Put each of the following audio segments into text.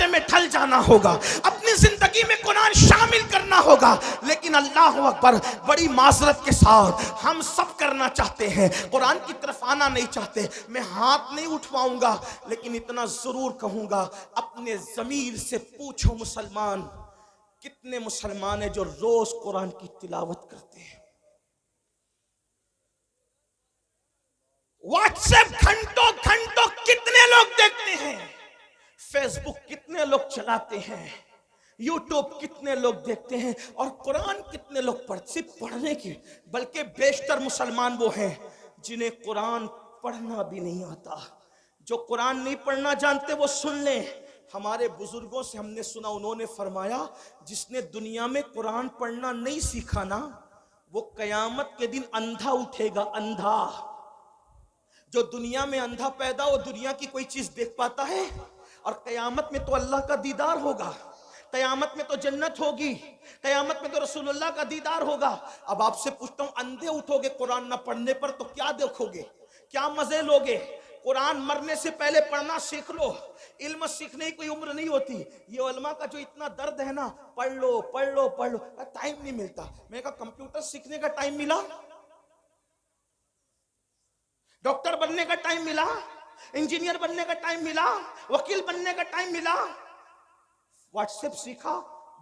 ढांचे में ढल जाना होगा, अपनी जिंदगी में कुरान शामिल करना होगा। लेकिन अल्लाह अकबर, बड़ी माजरत के साथ हम सब करना चाहते हैं, कुरान की तरफ आना नहीं चाहते। मैं हाथ नहीं उठवाऊंगा, लेकिन इतना जरूर कहूंगा, अपने जमीर से पूछो मुसलमान, कितने मुसलमान हैं जो रोज कुरान की तिलावत करते हैं। व्हाट्सएप घंटों घंटों कितने लोग देखते हैं, फेसबुक कितने लोग चलाते हैं, यूट्यूब कितने लोग देखते हैं, और कुरान कितने लोग सिर्फ पढ़ने की, बल्कि बेशतर मुसलमान वो हैं जिन्हें कुरान पढ़ना भी नहीं आता। जो कुरान नहीं पढ़ना जानते वो सुन लें, हमारे बुजुर्गों से हमने सुना, उन्होंने फरमाया जिसने दुनिया में कुरान पढ़ना नहीं सीखा ना, वो कयामत के दिन अंधा उठेगा, अंधा। जो दुनिया में अंधा पैदा हो, दुनिया की कोई चीज देख पाता है? और कयामत में तो अल्लाह का दीदार होगा, कयामत में तो जन्नत होगी, कयामत में तो रसूलुल्लाह का दीदार होगा। अब आपसे पूछता हूं, अंधे उठोगे कुरान ना पढ़ने पर तो क्या देखोगे, क्या मजे लोगे? कुरान मरने से पहले पढ़ना सीख लो, इल्म सीखने की कोई उम्र नहीं होती। ये उलमा का जो इतना दर्द है ना, पढ़ लो पढ़ लो पढ़ लो, टाइम नहीं मिलता। मैंने कहा कंप्यूटर सीखने का टाइम मिला, डॉक्टर बनने का टाइम मिला, इंजीनियर बनने का टाइम मिला, वकील बनने का टाइम मिला, व्हाट्सएप सीखा,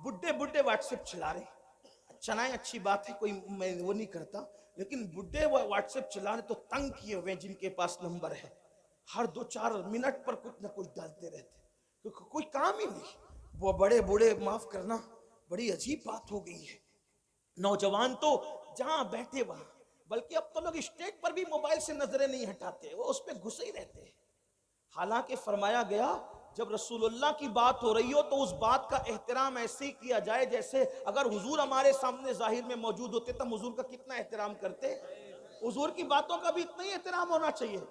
बुड्ढे बुड्ढे व्हाट्सएप चला रहे। चलाएं, अच्छी बात है, कोई मैं वो नहीं करता, लेकिन बुड्ढे व्हाट्सएप चला रहे तो तंग किए हुए जिनके पास नंबर है, हर 2-4 मिनट पर कुछ ना कुछ डालते रहते, क्योंकि कोई काम ही नहीं। वो बड़े बूढ़े, माफ करना, बड़ी अजीब बात हो गई है। नौजवान तो जहां बैठे वहां, बल्कि अब तो लोग स्टेज पर भी मोबाइल से नजरें नहीं हटाते, वो उस पर घुसे ही रहते हैं। हालांकि फरमाया गया, जब रसूलुल्लाह की बात हो रही हो तो उस बात का एहतराम ऐसे ही किया जाए जैसे अगर हुजूर हमारे सामने जाहिर में मौजूद होते तो हुजूर का कितना एहतराम करते। हुजूर की बातों का भी इतना ही एहतराम होना चाहिए।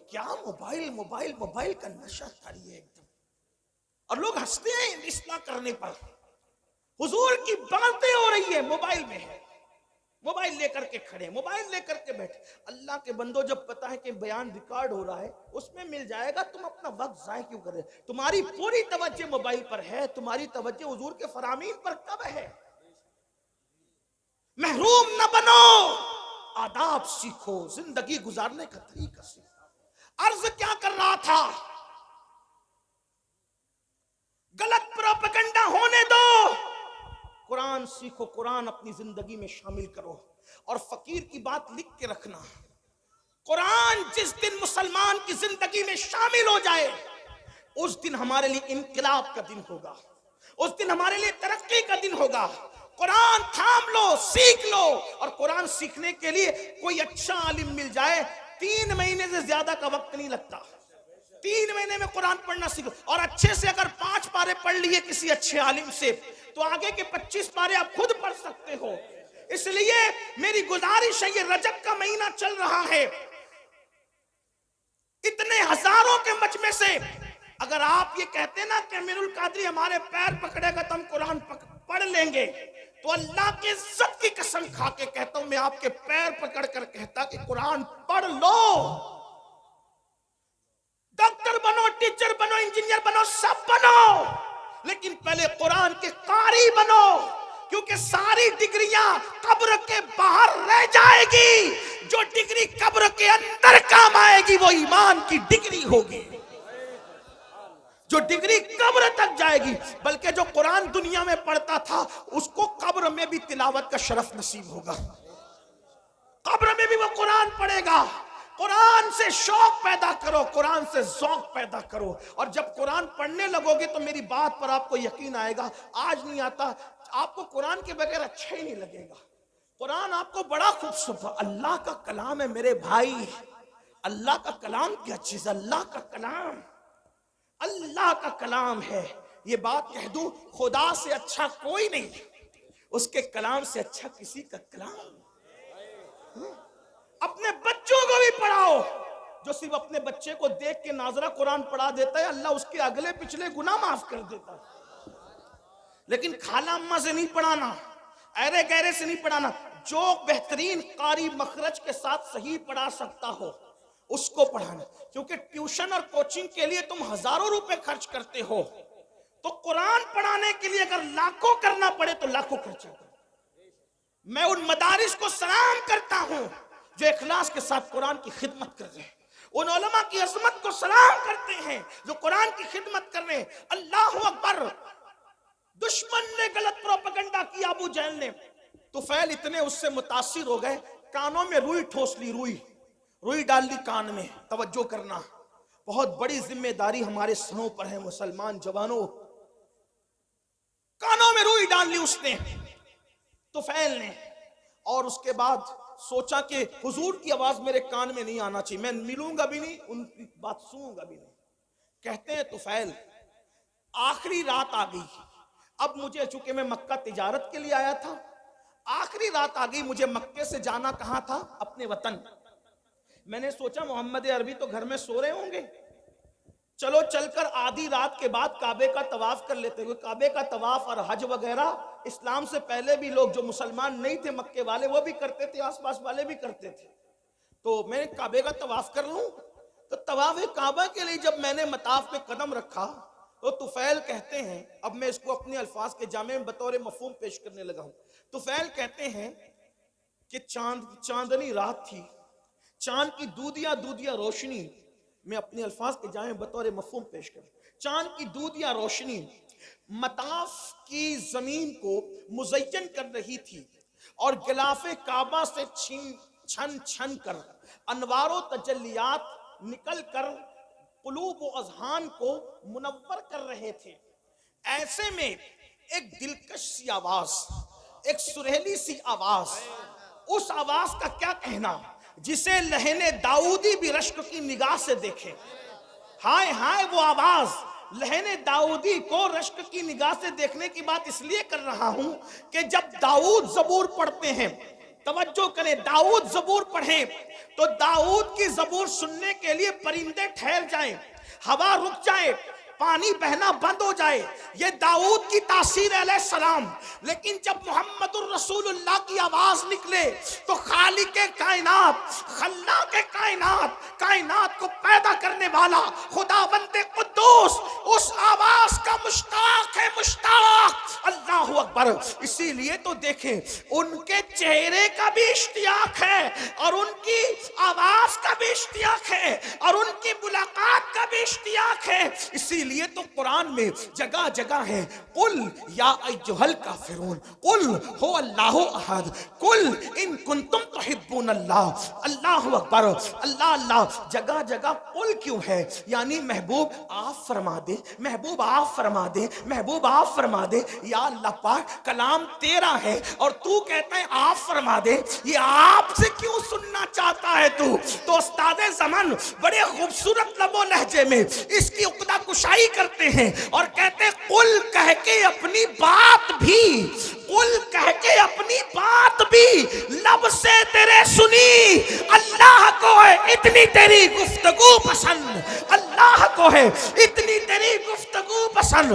क्या मोबाइल मोबाइल मोबाइल का नशा तारी है एकदम, और लोग हंसते हैं इस्लाह करने पर। हुजूर की बातें हो रही है, मोबाइल में है, मोबाइल लेकर के खड़े, मोबाइल लेकर के बैठे। अल्लाह के बंदो, जब पता है कि बयान रिकॉर्ड हो रहा है, उसमें मिल जाएगा, तुम अपना वक्त जाया क्यों कर रहे? तुम्हारी पूरी तवज्जो मोबाइल पर है, तुम्हारी तवज्जो हुजूर के फरामीन पर कब है? महरूम न बनो, आदाब सीखो, जिंदगी गुजारने का तरीका सीखो। अर्ज क्या कर रहा था, गलत प्रोपेगेंडा होने दो, कुरान सीखो, कुरान अपनी जिंदगी में शामिल करो। और फकीर की बात लिख के रखना, कुरान जिस दिन मुसलमान की जिंदगी में शामिल हो जाए, उस दिन हमारे लिए इनकलाब का दिन होगा, उस दिन हमारे लिए तरक्की का दिन होगा। कुरान थाम लो, सीख लो। और कुरान सीखने के लिए कोई अच्छा आलिम मिल जाए, 3 महीने से ज्यादा का वक्त नहीं लगता। 3 महीने में कुरान पढ़ना सीखो, और अच्छे से अगर 5 पारे पढ़ लिए किसी अच्छे आलिम से, तो आगे के 25 पारे आप खुद पढ़ सकते हो। इसलिए मेरी गुजारिश है, ये रजब का महीना चल रहा है, इतने हजारों के मजमे से अगर आप ये कहते ना कि अमीरुल कादरी हमारे पैर पकड़ेगा तो हम कुरान पढ़ लेंगे, तो अल्लाह की इज्जत की कसम खा के कहता हूं, मैं आपके पैर पकड़ कर कहता कि कुरान पढ़ लो। डॉक्टर बनो, टीचर बनो, इंजीनियर बनो, सब बनो, लेकिन पहले कुरान के कारी बनो, क्योंकि सारी डिग्रियां कब्र के बाहर रह जाएगी। जो डिग्री कब्र के अंदर काम आएगी वो ईमान की डिग्री होगी, जो डिग्री कब्र तक जाएगी। बल्कि जो कुरान दुनिया में पढ़ता था, उसको कब्र में भी तिलावत का शरफ नसीब होगा, कब्र में भी वो कुरान पढ़ेगा। कुरान से शौक पैदा करो, कुरान से ज़ौक़ पैदा करो, और जब कुरान पढ़ने लगोगे तो मेरी बात पर आपको यकीन आएगा। आज नहीं आता, आपको कुरान के बगैर अच्छा ही नहीं लगेगा। कुरान आपको बड़ा खूबसूरत, अल्लाह का कलाम है मेरे भाई, अल्लाह का कलाम क्या चीज, अल्लाह का कलाम, अल्लाह का कलाम है। ये बात कह दूं, खुदा से अच्छा कोई नहीं, उसके कलाम से अच्छा किसी का कलाम। अपने बच्चों को भी पढ़ाओ, जो सिर्फ अपने बच्चे को देख के नाजरा कुरान पढ़ा देता है, अल्लाह उसके अगले पिछले गुनाह माफ कर देता है। लेकिन खाला अम्मा से नहीं पढ़ाना, अरे गहरे से नहीं पढ़ाना। जो बेहतरीन कारी मखरज के साथ सही पढ़ा सकता हो उसको पढ़ाना, क्योंकि ट्यूशन और कोचिंग के लिए तुम हजारों रुपए खर्च करते हो, तो कुरान पढ़ाने के लिए अगर लाखों करना पड़े तो लाखों खर्चा करो। मैं उन मदारिस को सलाम करता हूं जो इखलास के साथ कुरान की खिदमत कर रहे हैं, उन उलमा की अजमत को सलाम करते हैं जो कुरान की खिदमत कर रहे हैं। अल्लाह अकबर। दुश्मन ने गलत प्रोपेगेंडा किया, अबू जहल ने। तुफैल इतने उससे मुतासिर हो गए, कानों में रुई ठोस ली, रुई डाल ली कान में। तवज्जो करना, बहुत बड़ी जिम्मेदारी हमारे सरों पर है मुसलमान जवानों। कानों में रुई डाल ली उसने, तुफैल ने। और उसके बाद सोचा कि हुजूर की आवाज मेरे कान में नहीं आना चाहिए, मैं मिलूंगा भी नहीं, उनकी बात सुनूंगा भी नहीं। कहते हैं तुफैल, आखिरी रात आ गई, अब मुझे, चूंकि मैं मक्का तिजारत के लिए आया था, आखिरी रात आ गई, मुझे मक्के से जाना कहां था? अपने वतन। मैंने सोचा मोहम्मद अरबी तो घर में सो रहे होंगे, चलो चलकर आधी रात के बाद काबे का तवाफ कर लेते हुए। काबे का तवाफ और हज वगैरह इस्लाम से पहले भी लोग जो मुसलमान नहीं थे मक्के वाले वो भी करते थे, आसपास वाले भी करते थे। तो मैं काबे का तवाफ कर लूं। तो तवाफ काबा के लिए जब मैंने मताफ पे कदम रखा तो तुफैल कहते हैं, अब मैं इसको अपने अल्फाज के जामे में बतौर मफहूम पेश करने लगा हूं। तुफैल कहते हैं कि चांदनी रात थी, चांद की दूधिया रोशनी, मैं अपने अल्फाज के जामे बतौर मफहूम पेश करूं। चांद की दूधिया रोशनी मताफ की जमीन को मुज़य्यन कर रही थी और गिलाफे काबा से छन छन कर अनवारो तजल्लियात निकल कर कुलूब व अज़हान को मुनव्वर कर रहे थे। ऐसे में एक दिलकश सी आवाज, एक सुरीली सी आवाज, उस आवाज का क्या कहना जिसे लहने दाऊदी भी रश्क की निगाह से देखे। हाय हाय वो आवाज, लहने दाऊदी को रश्क की निगाह से देखने की बात इसलिए कर रहा हूं कि जब दाऊद जबूर पढ़ते हैं, तवज्जो करें, दाऊद जबूर पढ़े तो दाऊद की जबूर सुनने के लिए परिंदे ठहर जाएं, हवा रुक जाए, पानी बहना बंद हो जाए, ये दाऊद की तासीर अलैहिस्सलाम। लेकिन जब मोहम्मदुर रसूलुल्लाह की आवाज निकले तो खालिके कायनात, खल्लाके कायनात, कायनात को पैदा करने वाला खुदावंदे कुद्दूस उस आवाज का मुश्ताक है, मुश्ताक। अल्लाहु अकबर। इसीलिए तो देखें उनके चेहरे का भी इश्तियाक है और उनकी आवाज का भी इश्तियाक है और उनकी मुलाकात का भी इश्तियाक है। इसीलिए तो कुरान में जगह जगह है, कुल या अय्युहल काफिरून, कुल हो अल्लाहु अहद, कुल इन कुंतुम तुहिब्बून अल्लाह। अल्लाहु अकबर, अल्लाह अल्लाह। जगह जगह कुल क्यों है? यानी महबूब आप फरमा दे, महबूब आप फरमा दे, महबूब आप फरमा दे। या अल्लाह पाक, कलाम तेरा है और तू कहता है आप फरमा दे, ये आपसे क्यों सुनना चाहता है तू? तो उस्तादे ज़मान बड़े खूबसूरत लबो लहजे में इसकी उक़्दा कुशाई करते हैं और कहते हैं कुल कह के अपनी बात भी, कुल कह के अपनी बात भी लब से तेरे सुनी। अल्लाह को है इतनी तेरी गुफ्तगू पसंद, अल्लाह को है इतनी तेरी गुफ्तगू पसंद।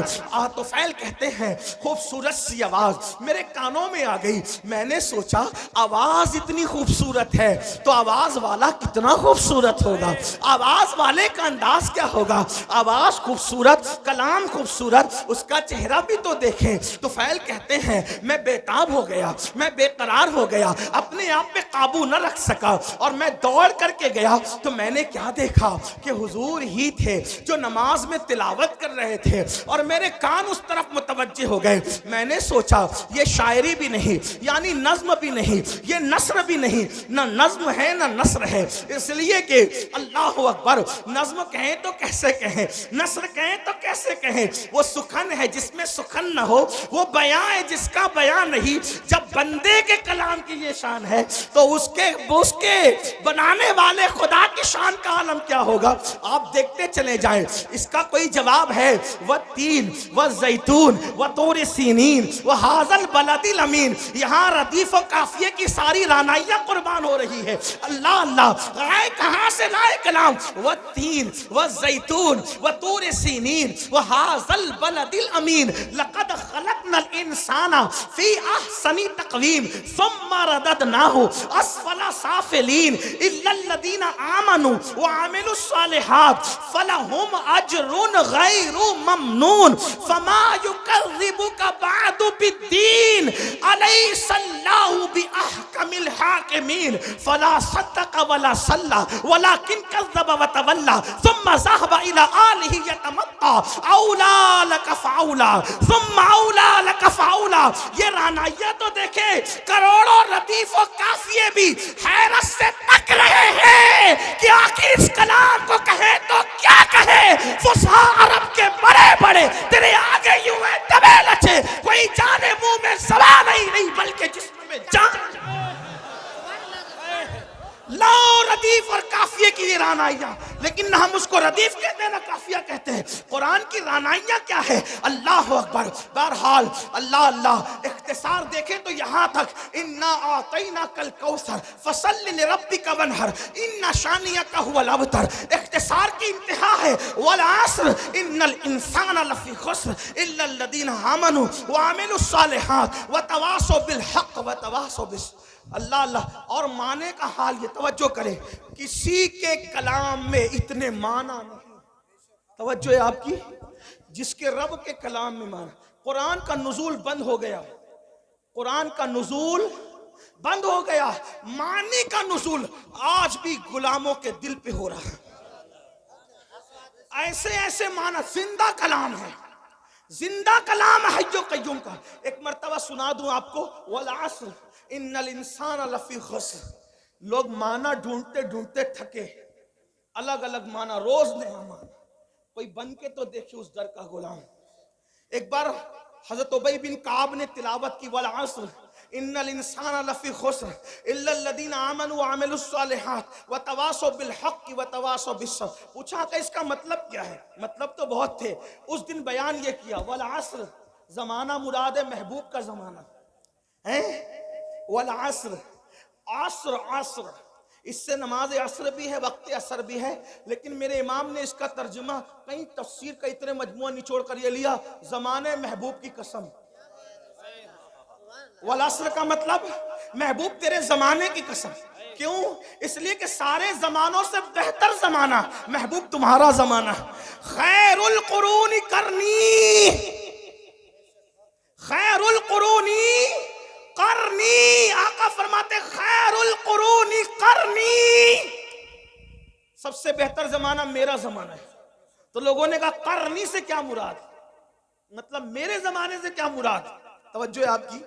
तुफैल कहते हैं खूबसूरत सी आवाज मेरे कानों में आ गई। मैंने सोचा आवाज इतनी खूबसूरत है तो आवाज वाला कितना खूबसूरत होगा, आवाज वाले का अंदाज क्या होगा। आवाज खूबसूरत, कलाम खूबसूरत, उसका चेहरा भी तो देखें। तुफैल कहते हैं मैं बेताब हो गया, मैं बेकरार हो गया, अपने आप पे काबू न रख सका और मैं दौड़ करके गया तो मैंने क्या देखा कि हुजूर ही थे जो नमाज में तिलावत कर रहे थे और मेरे कान उस तरफ मुतवज्जे हो गए। मैंने सोचा ये शायरी भी नहीं, यानी नज्म भी नहीं, ये नस्र भी नहीं, ना नज्म है ना नस्र है। इसलिए कि अल्लाहु अकबर, नज्म कहें तो कैसे कहें, नस्र कहें तो कैसे कहें। वो सुखन है जिसमें सुखन न हो, वो बयां है जिसका बयां नहीं। जब बंदे के कलाम की ये शान है तो उसके बनाने वाले खुदा की शान का आलम क्या होगा। आप देखते चले जाएं, इसका कोई जवाब है। वह तीन, वह जैतून, वह तूर सीनीन, वह हाजल बलदिल अमीन। यहाँ रदीफ और काफिये की सारी रानाइयां कुर्बान हो रही है। अल्लाह अल्लाह, आए कहां से लाए कलाम। वह तीन, वह जैतून, वह तूर सीनीन, व हाज़ल बलदिल अमीन लक़द ख़लक़नल इंसाना फ़ी अहसनी तक़वीम सुम्मा रददनाहु अस्फ़ला साफ़िलीन इल्लल्लज़ीना आमनू व अमिलुस्सालिहात फ़लहुम अज्रुन गैरु ममनून फमा युकज़्ज़िबुका बअदु बिद्दीन अलैहिस्सलाहु बिअहकमिल हाकिमीन फला सद्दक़ वला सल्ला वलाकिन कज़्ज़ब व तवल्ला सुम्मा ज़हब इला आलिही यतमत्ता औला लक फ़औला सुम्मा औला लक फ़औला। ये रानाइया तो देखे, करोड़ों लतीफ और काफिये भी हैरत से तक रहे हैं कि आखिर इस कलाम को कहे तो क्या कहे। फुसहा अरब के बड़े बड़े तेरे आगे यूं है दबे लचे, कोई जाने मुंह में सवाल नहीं बल्कि जिस्म में जान। लो रदीफ और काफिये की रानाइया, लेकिन ना हम उसको रदीफ कहते हैं ना काफिया कहते हैं। कुरान की रानाइया क्या है? अल्लाह अकबर। बहरहाल अल्लाह अल्लाह इख्तिसार देखे तो यहाँ तक इन्ना आतैना कल कौसर फसल्लि लिरब्बिका वनहर इन्ना शानियका हुवल अबतर। इख्तिसार की इंतहा है वल अस्र इन्नल इंसाना लफी खुस्र इल्लल्लज़ीना आमनू व अमिलुस्सालिहात व तवासौ बिल हक़ व तवासौ बिस। अल्लाह अल्लाह। और माने का हाल ये, तवज्जो करें, किसी के कलाम में इतने माना नहीं। तवज्जो है आपकी, जिसके रब के कलाम में माना। कुरान का नुज़ूल बंद हो गया, कुरान का नुज़ूल बंद हो गया, माने का नुज़ूल आज भी गुलामों के दिल पे हो रहा है। ऐसे ऐसे माना, जिंदा कलाम है, जिंदा कलाम है हय्यो कय्यूम का। एक मर्तबा सुना दूं आपको, वल अस्र इन्नल इंसाना लफी खुस्र। लोग माना ढूंढते ढूंढते थके, अलग अलग माना, रोज नया माना। कोई बन के तो देखिए उस दर का गुलाम। एक बार हजरत उबई बिन काब ने तिलावत की, वल अस्र इन्नल इंसाना लफी खुस्र इल्लल्लज़ीना आमनू व अमिलुस्सालिहात व तवासौ बिल हक़्क़ि व तवासौ बिस्सब्र। पूछा कि इसका मतलब क्या है? मतलब तो बहुत थे। उस दिन बयान ये किया, वल अस्र, जमाना मुराद है महबूब का जमाना है। वल अस्र, अस्र अस्र, इससे नमाज असर भी है, वक्त असर भी है, लेकिन मेरे इमाम ने इसका तर्जुमा कई तफसीर का इतने मजमुआ निचोड़ कर ये लिया, जमाने महबूब की कसम। वल अस्र का मतलब महबूब तेरे जमाने की कसम। क्यों? इसलिए कि सारे जमानों से बेहतर जमाना महबूब तुम्हारा जमाना। खैरुल कुरूनी करनी, खैरुल कुरूनी करनी, आका फरमाते खैरुल कुरूनी करनी, सबसे बेहतर जमाना मेरा जमाना है। तो लोगों ने कहा करनी से क्या मुराद, मतलब मेरे जमाने से क्या मुराद? तवज्जो है आपकी,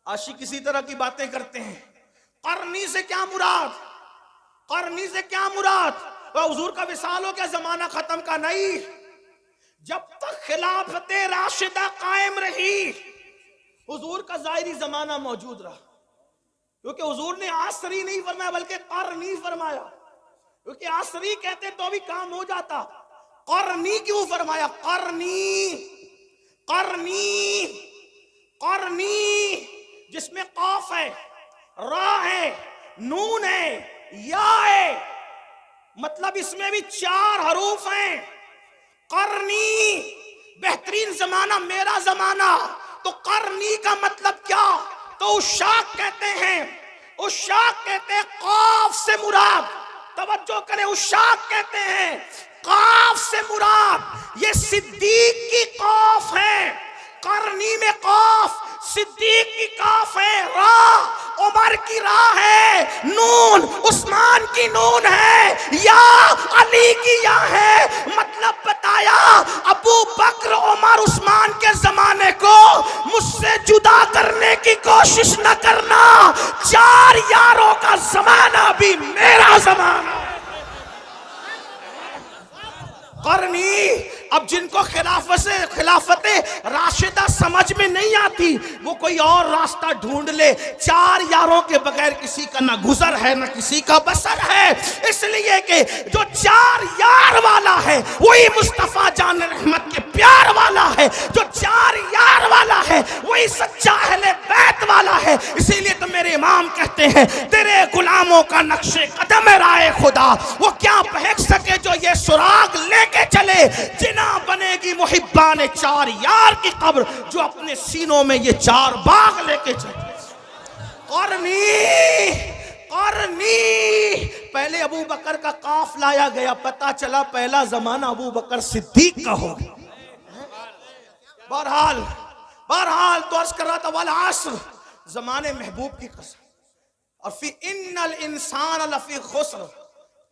आशिक किसी तरह की बातें करते हैं। करनी से क्या मुराद, करनी से क्या मुराद? हुजूर का विसाल हो क्या जमाना खत्म का? नहीं, जब तक खिलाफत राशिदा कायम रही हुजूर का जाहिरी जमाना मौजूद रहा। क्योंकि हुजूर ने आसरी नहीं फरमाया बल्कि करनी फरमाया, क्योंकि आसरी कहते तो भी काम हो जाता। करनी क्यों फरमाया? करनी, करनी, करनी, जिसमें कौफ है, रा है, नून है, या है, मतलब इसमें भी 4 हरूफ हैं। करनी, बेहतरीन जमाना मेरा जमाना। तो करनी का मतलब क्या? तो उशाक कहते हैं, उशाक कहते हैं कौफ से मुराद। तवज्जो करें, उशाक कहते हैं कौफ से मुराद ये सिद्दीक की कौफ है। करनी में कौफ, सिद्दीक की कौफ है, रा उमर की रा है, नून उस्मान की नून है, या अली की या है। मतलब बताया अबू बकर उमर उस्मान के जमाने को मुझसे जुदा करने की कोशिश न करना। 4 यारों का जमाना भी मेरा जमाना। करनी, अब जिनको खिलाफत राशिदा समझ में नहीं आती वो कोई और रास्ता ढूंढ ले। 4 यारों के बगैर किसी का ना गुजर है ना किसी का बसर है। इसलिए कि जो 4 यार वाला है वही मुस्तफा जान रहमत के प्यार वाला है। जो 4 यार वाला है वही सच्चा अहले बैत वाला है। इसीलिए तो मेरे इमाम कहते हैं तेरे गुलामों का नक्शे कदम राय खुदा वो क्या बहक सके जो ये सुराग लेके चले। जिना बनेगी जाएगी मुहिब्बान चार यार की कब्र, जो अपने सीनों में ये चार बाग लेके चले। करनी पहले अबू बकर का काफ लाया गया, पता चला पहला जमाना अबू बकर सिद्दीक का हो गया। बहरहाल तो अर्ज कर रहा था, वल अस्र, जमाने महबूब की कसम, और फिर इन्नल इंसान लफी खुस्र।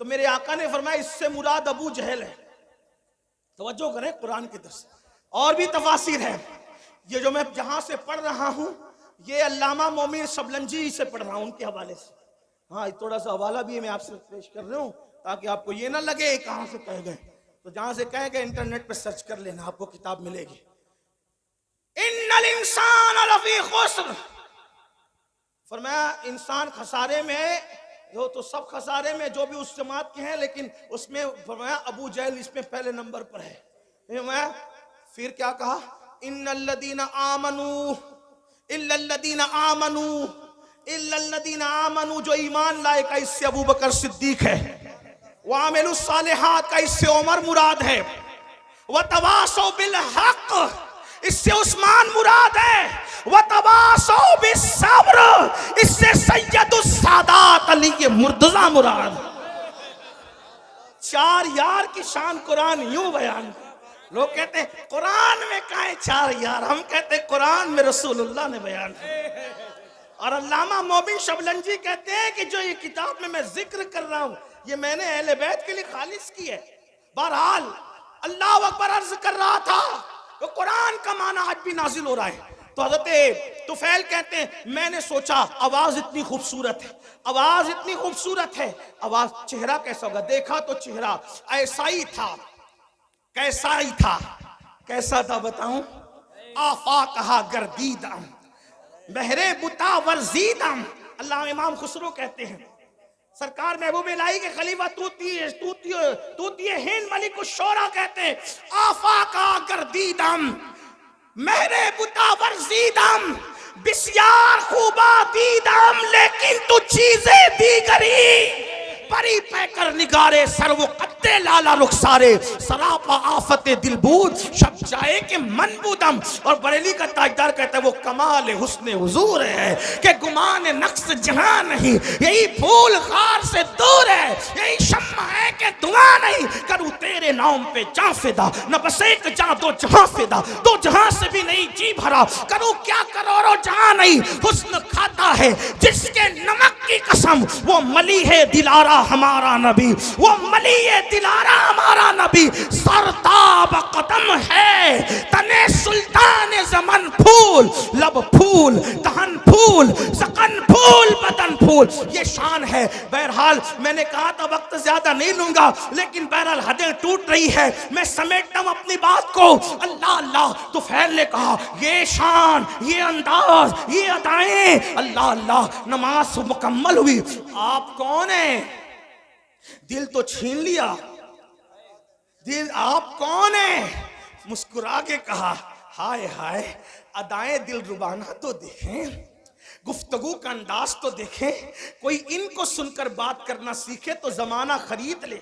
तो मेरे आका ने फरमाया इससे मुराद अबू जहल है। तवज्जो करें, कुरान की तरफ और भी तफासिर है। ये जो मैं जहां से पढ़ रहा हूं, ये अल्लामा मोमिन शबलंजी से पढ़ रहा हूं, उनके हवाले से। हाँ, थोड़ा सा हवाला भी मैं आपसे पेश कर रहा हूं ताकि आपको ये ना लगे कहां से कह गए। तो जहां से कह गए इंटरनेट पे सर्च कर लेना, आपको किताब मिलेगी। इन्नल इंसान लफी खुस्र, फरमाया इंसान खसारे में है। जो तो सब खसारे में जो भी उस जमात के हैं, लेकिन उसमें फरमाया अबू जहल इसमें पहले नंबर पर है। फिर क्या कहा, इन्नल्लदीना आमनू, जो ईमान लाए का इससे अबू बकर सिद्दीक है। वामिलुस सालिहात का इससे उमर मुराद है। वतवासौ बिल हक, इससे उस्मान मुराद है। वतवासौ बिस सब्र, इससे सैयदुस सादात अली के मुर्तजा मुराद। चार यार की शान कुरान यूं बयान। लोग कहते हैं कुरान में कहाँ है चार यार, हम कहते हैं कुरान में रसूलुल्लाह ने बयान किया। और अल्लामा मोमिन शबलंजी कहते हैं कि जो ये किताब में मैं जिक्र कर रहा हूं, ये मैंने अहले बैत के लिए खालिस की है। बहरहाल अल्लाह अकबर अर्ज कर रहा था, तो कुरान का माना आज भी नाजिल हो रहा है। तो हज़रत तुफैल कहते हैं मैंने सोचा आवाज इतनी खूबसूरत है, आवाज इतनी खूबसूरत है, आवाज, चेहरा कैसा होगा। देखा तो चेहरा ऐसा ही था, कैसा ही था, कैसा था बताऊं, आफा कहा गर्दीदम बहरे बुता वर्जीदम। अल्लाह इमाम खुसरो कहते हैं, सरकार महबूब इलाही के खलीफा तूतिए हिंद मलिक शोरा कहते हैं, आफा का गर्दीदम मेरे बुता वर्जीदम बिस्यार खूबा दीदम, लेकिन तू चीजें दीगरी परी पैकर निगारे सरवो कत्ते लाला रुखसारे सरापा आफते दिलबूद शब जाए के मनबूदम। और बरेली का ताजदार कहता है वो कमाल हुस्न हुजूर है कि गुमान नक्स जहां नहीं, यही फूल खार से दूर है, यही शम्मा है कि धुआं नहीं। करूं तेरे नाम पे जां फिदा, न बस एक जां दो जहां फिदा, दो जहां से भी नहीं जी भरा, करूं क्या करोड़ों जहां नहीं। हुस्न खाता है जिसके नमक की कसम, वो मली है दिलारा हमारा नबी, वो मली है दिलारा हमारा नबी। सरताब कदम है तने सुल्तान जमन फूल, लब फूल दहन फूल सकन फूल बदन फूल, ये शान है। बहरहाल मैंने कहा था वक्त ज्यादा नहीं लूंगा, लेकिन बहरहाल हदें टूट रही है, मैं समेटता हूं अपनी बात को। अल्लाह अल्लाह तो फैल ने कहा, ये शान, ये अंदाज, ये अदाएं, अल्लाह अल्लाह। नमाज मुकम्मल हुई। आप कौन है? दिल तो छीन लिया, दिल आप कौन है? मुस्कुरा के कहा, हाय हाय अदाएं दिल रुबाना तो देखें, गुफ्तगू का अंदाज तो देखें, कोई इनको सुनकर बात करना सीखे तो जमाना खरीद ले,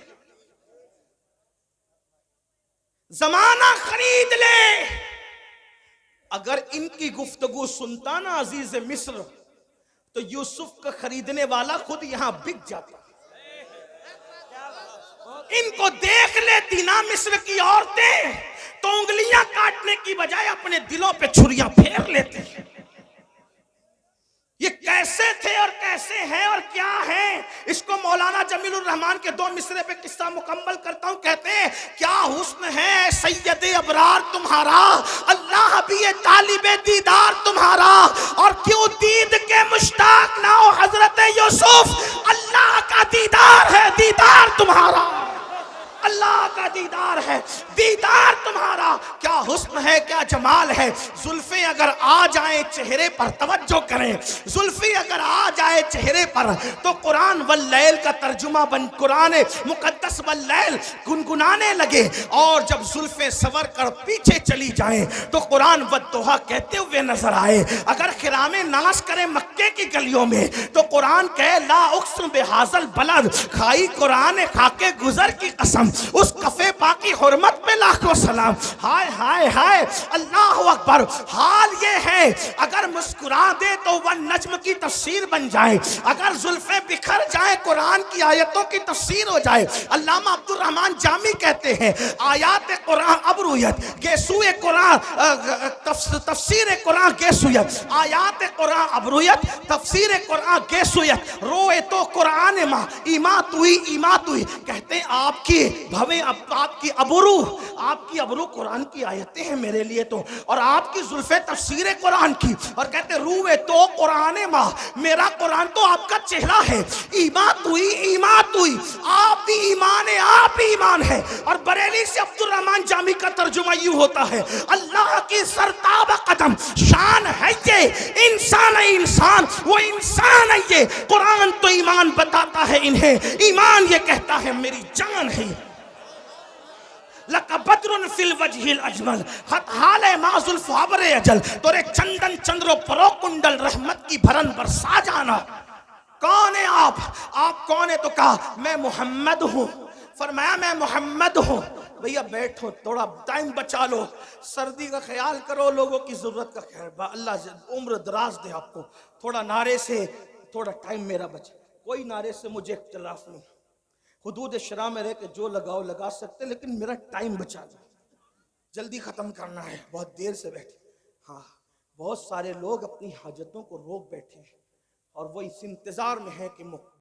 जमाना खरीद ले। अगर इनकी गुफ्तगू सुनता ना अजीज मिस्र, तो यूसुफ का खरीदने वाला खुद यहां बिक जाता। इनको देख लेती ना मिस्र की औरतें, तो उंगलियां काटने की बजाय अपने दिलों पे छुरियां फेर लेते। ये कैसे थे और कैसे हैं और क्या हैं, इसको मौलाना जमीलुर रहमान के दो मिसरे पे किस्सा मुकम्मल करता हूं। कहते हैं क्या हुस्न है सैयदे अबरार तुम्हारा, अल्लाह भी ये तालिबे दीदार तुम्हारा, और क्यों दीद के मुश्ताक ना हो हजरत यूसुफ, अल्लाह का दीदार है दीदार तुम्हारा, अल्लाह का दीदार है दीदार तुम्हारा। क्या हुस्न है, क्या जमाल है। जुल्फे अगर आ जाए चेहरे पर, तवज्जो करें, जुल्फे अगर आ जाए चेहरे पर तो कुरान वल्लैल का तर्जुमा बन, कुरान मुकद्दस वल्लैल गुनगुनाने लगे। और जब जुल्फे सवर कर पीछे चली जाए तो कुरान वद्दुहा कहते हुए नजर आए। अगर खिरामे नाश करे मक्के की गलियों में तो कुरान कहे ला उक्स्म बिहाज़ल बलद, खाई कुरान खाके गुजर की कसम, उस कफे पाकी हुर्मत पे लाखों सलाम। हाय हाय हाय, अल्लाह अकबर। हाल ये है अगर मुस्कुरा दे तो वह नज्म की तफसीर बन जाए, अगर जुल्फे बिखर जाए कुरान की आयतों की तफसीर हो जाए। अल्लामा अब्दुल रहमान जामी कहते हैं आयात कुरान अबरूयत गेसुए कुरान, तफसीर कुरान गेसुयत, आयात कुरान अबरूयत तफसीर कुरान गेसुयत, रोए तो कुरान मा ईमा तुई। कहते हैं आपकी भवे आपकी अबरू कुरान की आयतें हैं मेरे लिए तो, और आपकी जुल्फे तफसीर कुरान की। और कहते रूए तो कुरान माँ, मेरा कुरान तो आपका चेहरा है। ईमा तुई, आप भी ईमान है, आप भी ईमान है। और बरेली से अब्दुल रहमान जामी का तर्जुमा यूं होता है अल्लाह की सरताब कदम शान है ये, इंसान है इंसान, वो इंसान है ये। कुरान तो ईमान बताता है इन्हें, ईमान ये कहता है मेरी जान है। लका बद्रुन फिल वजहिल अजमल हतहाले माजुल फाबरे अजल, तोरे चंदन चंद्रो परो कुंडल रहमत की भरन बरसा जाना। कौन है आप कौन है? तो कहा मैं मोहम्मद हूँ। फरमाया मैं मोहम्मद हूँ। भैया बैठो, थोड़ा टाइम बचा लो, सर्दी का ख्याल करो, लोगों की जरूरत का ख्याल, अल्लाह उम्र दराज दे आपको। थोड़ा नारे से थोड़ा टाइम मेरा बचे, कोई नारे से मुझे इख्तिलाफ नहीं, हुदूद शरा में रह के जो लगाओ लगा सकते, लेकिन मेरा टाइम बचा दो, जल्दी ख़त्म करना है, बहुत देर से बैठे। हाँ, बहुत सारे लोग अपनी हाजतों को रोक बैठे हैं और वो इस इंतज़ार में है कि